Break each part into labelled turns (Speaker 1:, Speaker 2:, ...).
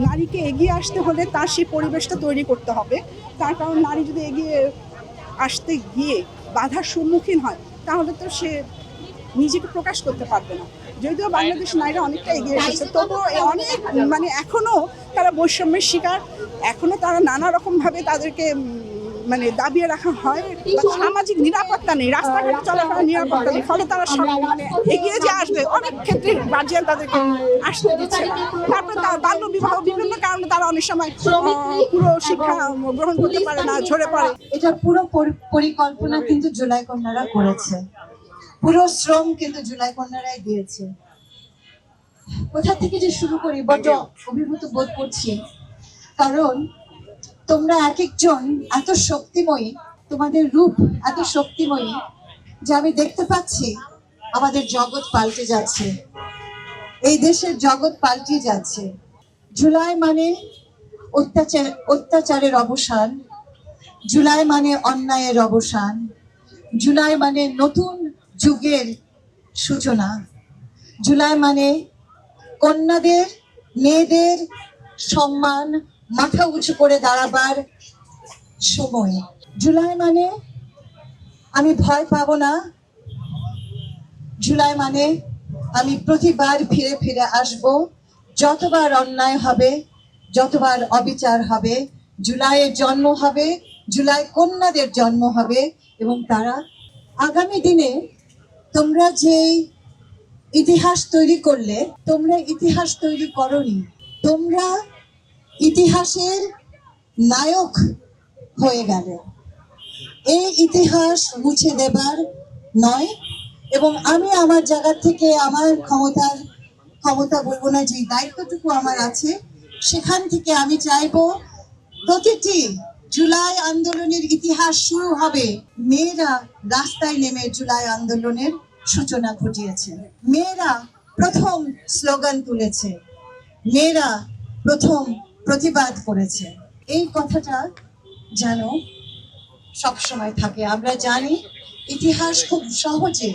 Speaker 1: নারীকে এগিয়ে আসতে হলে তার সেই পরিবেশটা তৈরি করতে হবে। তার কারণ নারী যদি এগিয়ে আসতে গিয়ে বাধার সম্মুখীন হয় তাহলে তো সে নিজেকে প্রকাশ করতে পারবে না। যদিও বাংলাদেশ নারীরা অনেকটা এগিয়ে এসেছে, তবুও অনেক এখনো তারা বৈষম্যের শিকার। এখনো তারা নানা রকমভাবে তাদেরকে দাবিয়ে রাখা হয়। সামাজিক নিরাপত্তা নেই, রাস্তাঘাটে চলাফেরার নিরাপত্তা নেই, ফলে তারা এগিয়ে যে আসবে অনেক ক্ষেত্রে গার্জিয়ান তাদেরকে আসতে দিচ্ছে না। তারপরে তার বাল্য বিবাহ, বিভিন্ন কারণে তারা অনেক সময় পুরো শিক্ষা গ্রহণ করতে পারে না, ঝরে পড়ে।
Speaker 2: এটা পুরো পরিকল্পনা কিন্তু জুলাই কন্যারা করেছে, পুরো শ্রম কিন্তু জুলাই কন্যারাই দিয়েছে। কোথা থেকে যে শুরু করি, বড্ড অভিভূত বোধ করছি, কারণ তোমরা এক একজন এত শক্তিময়ী, তোমাদের রূপ এত শক্তিময়ী যে আমি দেখতে পাচ্ছি আমাদের জগৎ পাল্টে যাচ্ছে, এই দেশের জগৎ পাল্টে যাচ্ছে। জুলাই মানে অত্যাচারের অবসান, জুলাই মানে অন্যায়ের অবসান, জুলাই মানে নতুন যুগের সূচনা, জুলাই মানে কন্যাদের, মেয়েদের সম্মান, মাথা উঁচু করে দাঁড়াবার সময়। জুলাই মানে আমি ভয় পাবো না, জুলাই মানে আমি প্রতিবার ফিরে ফিরে আসব। যতবার অন্যায় হবে, যতবার অবিচার হবে, জুলাইয়ের জন্ম হবে, জুলাই কন্যাদের জন্ম হবে, এবং তারা আগামী দিনে তোমরা যে ইতিহাস তৈরি করলে, তোমরা ইতিহাস তৈরি করনি, তোমরা ইতিহাসের নায়ক হয়ে গেলে। এই ইতিহাস মুছে দেবার নয়। এবং আমি আমার জায়গা থেকে আমার ক্ষমতা বলবো না, যে দায়িত্বটুকু আমার আছে, সেখান থেকে আমি চাইবো প্রতিটি জুলাই আন্দোলনের ইতিহাস শুরু হবে। মেয়েরা রাস্তায় নেমে জুলাই আন্দোলনের সূচনা ঘটিয়েছে, মেয়েরা প্রথম স্লোগান তুলেছে, মেয়েরা প্রথম প্রতিবাদ করেছে। এই কথাটা যেন সবসময় থাকে। আমরা জানি ইতিহাস খুব সহজে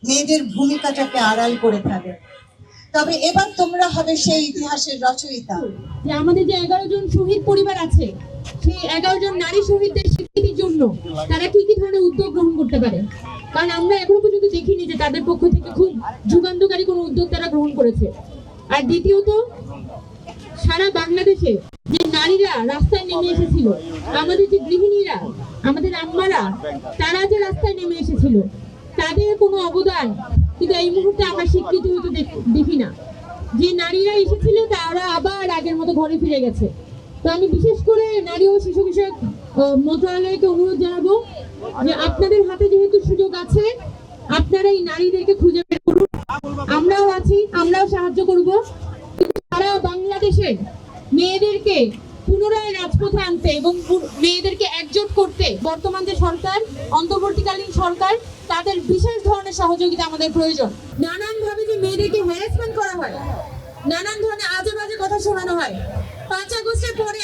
Speaker 2: মেয়েদের ভূমিকাটাকে আড়াল করে ফেলে, তবে এবার তোমরা হবে সেই ইতিহাসের রচয়িতা।
Speaker 3: যে আমাদের যে 11 জন শহীদ পরিবার আছে, সেই 11 জন নারী শহীদদের স্বীকৃতির জন্য তারা কি কি ধরনের উদ্যোগ গ্রহণ করতে পারে, কারণ আমরা এখনো পর্যন্ত দেখিনি যে তাদের পক্ষ থেকে খুব যুগান্তকারী কোনো উদ্যোগ তারা গ্রহণ করেছে। আর দ্বিতীয়ত, সারা বাংলাদেশে যে নারীরা রাস্তায় নেমে এসেছিল, আমাদের যে গৃহিণীরা, আমাদের আম্মারা, তারা যে রাস্তায় নেমে এসেছিল, তাদের কোনো অবদান কিন্তু এই মুহূর্তে আমরা স্বীকৃতি হয়তো দেখি না। যে নারীরা এসেছিল তারা আবার আগের মতো ঘরে ফিরে গেছে। তো আমি বিশেষ করে নারী ও শিশু বিষয়ক মন্ত্রণালয়কে অনুরোধ জানাবো যে আপনাদের হাতে যেহেতু সুযোগ আছে, আপনারা এই নারীদেরকে খুঁজে বের করুন। আমরাও আছি, আমরাও সাহায্য করব। সারা বাংলাদেশে মেয়েদেরকে পুনরায় রাজপথে আনতে এবং মেয়েদেরকে একজোট করতে বর্তমান যে সরকার, অন্তর্বর্তীকালীন সরকার, তাদের বিশেষ ধরনের সহযোগিতা আমাদের প্রয়োজন। নানান ভাবে যে মেয়েদেরকে হ্যারাসমেন্ট করা হয়, নানান ধরনের আজে বাজে কথা শোনানো হয়। 5 আগস্টের পরে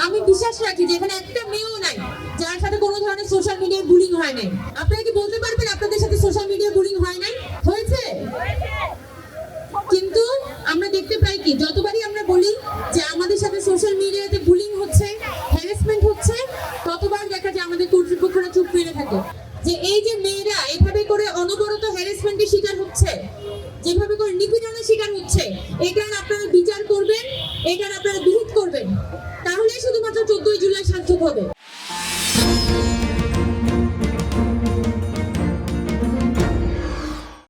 Speaker 3: আমি বিশ্বাস রাখি যে এখানে একটা মেয়েও নাই যার সাথে কোনো ধরনের সোশ্যাল মিডিয়ায় বুলিং হয় নাই। আপনারা কি বলতে পারবেন আপনাদের সাথে সোশ্যাল মিডিয়ায় বুলিং হয় নাই? হয়েছে। কিন্তু আমরা দেখতে পাই কি, যতবারই আমরা বলি যে আমাদের সাথে সোশ্যাল মিডিয়াতে বুলিং হচ্ছে, হ্যারাসমেন্ট হচ্ছে, ততবার দেখা যায় আমাদের কর্তৃপক্ষরা চুপ মেরে থাকে। যে এই যে মেয়েরা এভাবে করে অনবরত হ্যারাসমেন্টের শিকার হচ্ছে, যেভাবে করে নিপীড়নের শিকার হচ্ছে, এটার আপনারা বিচার করবেন, এটার আপনারা বিহিত করবেন, তাহলেই শুধুমাত্র 14 জুলাই সার্থক হবে।